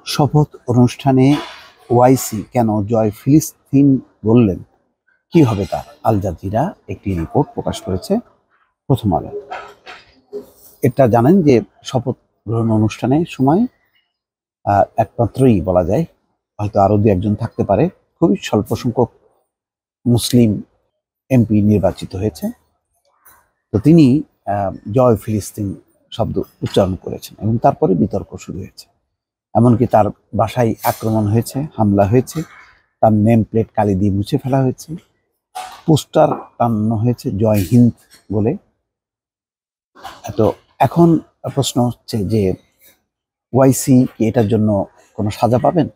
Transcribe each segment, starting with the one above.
শপথ অনুষ্ঠানে ওয়াইসি কেন জয় ফিলিস্তিন বললেন, কি হবে তার? আল জাজিরা একটি রিপোর্ট প্রকাশ করেছে প্রথম আলো। এটা জানেন যে শপথ গ্রহণ অনুষ্ঠানের সময় একমাত্রই বলা যায়, হয়তো আরো দু একজন থাকতে পারে, খুবই স্বল্প সংখ্যক মুসলিম এমপি নির্বাচিত হয়েছে। তো তিনি জয় ফিলিস্তিন শব্দ উচ্চারণ করেছেন এবং তারপরে বিতর্ক শুরু হয়েছে। এমনকি তার বাসায় আক্রমণ হয়েছে, হামলা হয়েছে, তার নেম প্লেট কালি দিয়ে মুছে ফেলা হয়েছে, পোস্টার টানানো হয়েছে জয় হিন্দ বলে। তো এখন প্রশ্ন হচ্ছে যে ওয়াইসি কি এটার জন্য কোনো সাজা পাবেন?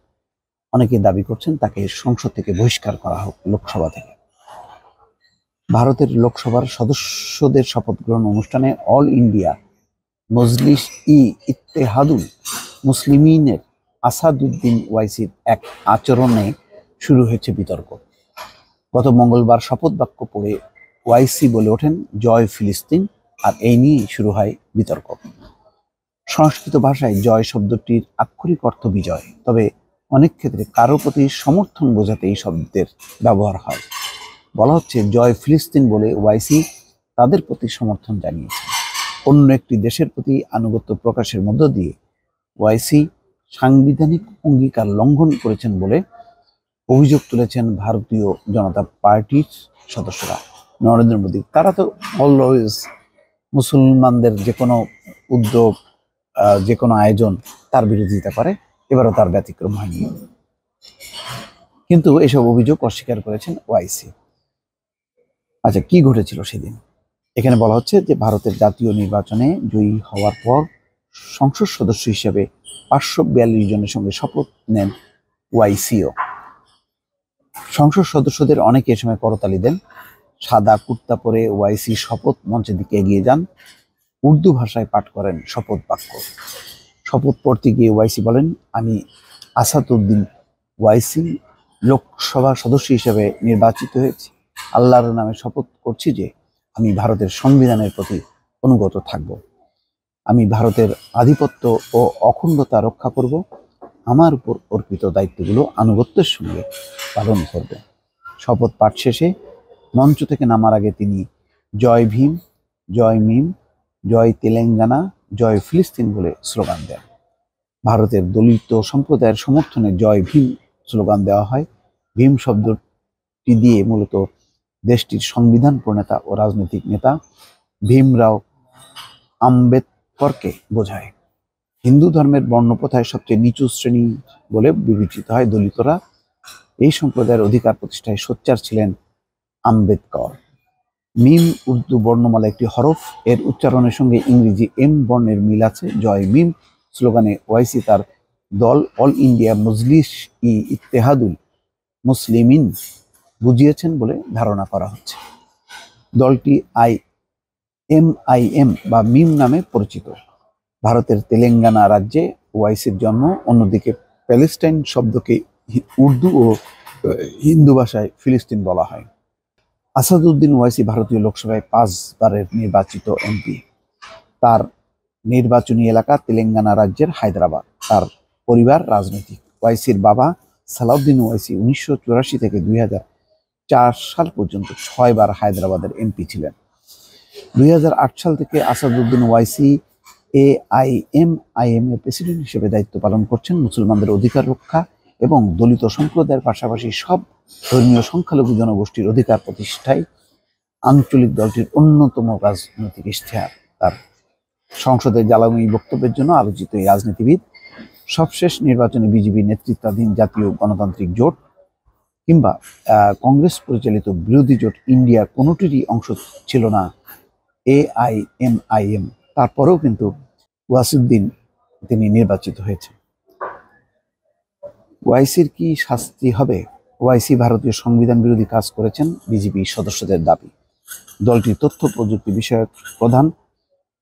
অনেকে দাবি করছেন তাকে সংসদ থেকে বহিষ্কার করা হোক, লোকসভা থেকে। ভারতের লোকসভার সদস্যদের শপথ গ্রহণ অনুষ্ঠানে অল ইন্ডিয়া মজলিস ইত্তেহাদুল মুসলিমিনের আসাদুদ্দিন ওয়াইসির এক আচরণে শুরু হয়েছে বিতর্ক। গত মঙ্গলবার শপথ বাক্য পড়ে ওয়াইসি বলে ওঠেন জয় ফিলিস্তিন, আর এই নিয়েই শুরু হয় বিতর্ক। সংস্কৃত ভাষায় জয় শব্দটির আক্ষরিক অর্থ বিজয়, তবে অনেক ক্ষেত্রে কারো প্রতি সমর্থন বোঝাতে এই শব্দের ব্যবহার হয়। বলা হচ্ছে জয় ফিলিস্তিন বলে ওয়াইসি তাদের প্রতি সমর্থন জানিয়েছে। অন্য একটি দেশের প্রতি আনুগত্য প্রকাশের মধ্য দিয়ে ওয়াইসি সাংবিধানিক অঙ্গীকার লঙ্ঘন করেছেন বলে অভিযোগ তুলেছেন ভারতীয় জনতা পার্টির সদস্যরা। নরেন্দ্র মোদী তারা তো অলওয়েজ মুসলমানদের যে কোনো উদ্যোগ, যে কোনো আয়োজন তার বিরোধিতা করে, এবারও তার ব্যতিক্রম হয়নি। কিন্তু এসব অভিযোগ অস্বীকার করেছেন ওয়াইসি। আচ্ছা, কি ঘটেছিল সেদিন? এখানে বলা হচ্ছে যে ভারতের জাতীয় নির্বাচনে জয়ী হওয়ার পর সংসদ সদস্য হিসেবে 542 জনের সঙ্গে শপথ নেন ওয়াইসিও। সংসদ সদস্যদের অনেকে এ সময় করতালি দেন। সাদা কুর্তা পরে ওয়াইসি শপথ মঞ্চের দিকে এগিয়ে যান, উর্দু ভাষায় পাঠ করেন শপথ বাক্য। শপথ পড়তে গিয়ে ওয়াইসি বলেন, আমি আসাদুদ্দিন ওয়াইসি লোকসভা সদস্য হিসেবে নির্বাচিত হয়েছি। আল্লাহর নামে শপথ করছি যে আমি ভারতের সংবিধানের প্রতি অনুগত থাকব। আমি ভারতের আধিপত্য ও অখণ্ডতা রক্ষা করব। আমার উপর অর্পিত দায়িত্বগুলো আনুগত্যের সঙ্গে পালন করব। শপথ পাঠ শেষে মঞ্চ থেকে নামার আগে তিনি জয় ভীম, জয় মিম, জয় তেলেঙ্গানা, জয় ফিলিস্তিন বলে স্লোগান দেন। ভারতের দলিত সম্প্রদায়ের সমর্থনে জয় ভীম স্লোগান দেওয়া হয়। ভীম শব্দটি দিয়ে মূলত দেশটির সংবিধান প্রণেতা ও রাজনৈতিক নেতা ভীমরাও আম্বেদকরকে বোঝায়। হিন্দু ধর্মের বর্ণপ্রথায় সবচেয়ে নিচু শ্রেণী বলে বিবেচিত হয় দলিতরা। এই সম্প্রদায়ের অধিকার প্রতিষ্ঠায় সোচ্চার ছিলেন আম্বেদকর। মিম উর্দু বর্ণমালা একটি হরফ, এর উচ্চারণের সঙ্গে ইংরেজি এম বর্ণের মিল আছে। জয় মিম স্লোগানে ওয়াইসি তার দল অল ইন্ডিয়া মজলিস ইত্তেহাদুল মুসলিমিন বুঝিয়েছেন বলে ধারণা করা হচ্ছে। দলটি আইএম বা মিম নামে পরিচিত। ভারতের তেলেঙ্গানা রাজ্যে ওয়াইসির জন্ম। অন্যদিকে প্যালেস্টাইন শব্দকে উর্দু ও হিন্দু ভাষায় ফিলিস্তিন বলা হয়। আসাদুদ্দিন ওয়াইসি ভারতীয় লোকসভায় 5 বারের নির্বাচিত এমপি। তার নির্বাচনী এলাকা তেলেঙ্গানা রাজ্যের হায়দ্রাবাদ। তার পরিবার রাজনৈতিক। ওয়াইসির বাবা সালাউদ্দিন ওয়াইসি 1984 থেকে 2004 সাল পর্যন্ত 6 বার হায়দ্রাবাদের এমপি ছিলেন। 2008 সাল থেকে আসাদুদ্দিন ওয়াইসি AIMIM এর প্রেসিডেন্ট হিসেবে দায়িত্ব পালন করছেন। মুসলমানদের অধিকার রক্ষা এবং দলিত সম্প্রদায়ের পাশাপাশি সব ধর্মীয় সংখ্যালঘু জনগোষ্ঠীর অধিকার প্রতিষ্ঠায় আঞ্চলিক দলটির অন্যতম রাজনৈতিক ইশতেহার। তার সংসদে জ্বালাময়ী বক্তব্যের জন্য আলোচিত এই রাজনীতিবিদ সবশেষ নির্বাচনে বিজেপি নেতৃত্বাধীন জাতীয় গণতান্ত্রিক জোট কিংবা কংগ্রেস পরিচালিত বিরোধী জোট ইন্ডিয়া কোনোটিরই অংশ ছিল না AIMIM। তারপরেও কিন্তু ওয়াসিউদ্দিন তিনি নির্বাচিত হয়েছে। ওয়াইসির কি শাস্তি হবে? ওয়াইসি ভারতীয় সংবিধান বিরোধী কাজ করেছেন বিজেপি সদস্যদের দাবি। দলটির তথ্য প্রযুক্তি বিষয়ক প্রধান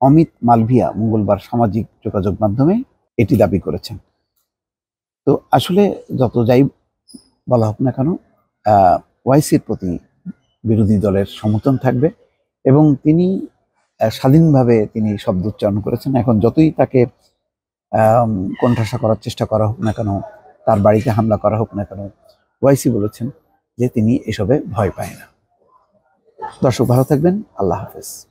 অমিত মালভিয়া মঙ্গলবার সামাজিক যোগাযোগ মাধ্যমে এটি দাবি করেছেন। তো আসলে যত যাই বলা হোক না কেন, ওয়াইসির প্রতি বিরোধী দলের সমর্থন থাকবে এবং তিনি স্বাধীনভাবে তিনি শব্দ উচ্চারণ করেছেন। এখন যতই তাকে কোণঠাসা করার চেষ্টা করা হোক না কেন, তার বাড়িতে হামলা করা হোক না কেন, ওয়াইসি বলেছেন যে তিনি এসবে ভয় পায় না। দর্শক ভালো থাকবেন, আল্লাহ হাফেজ।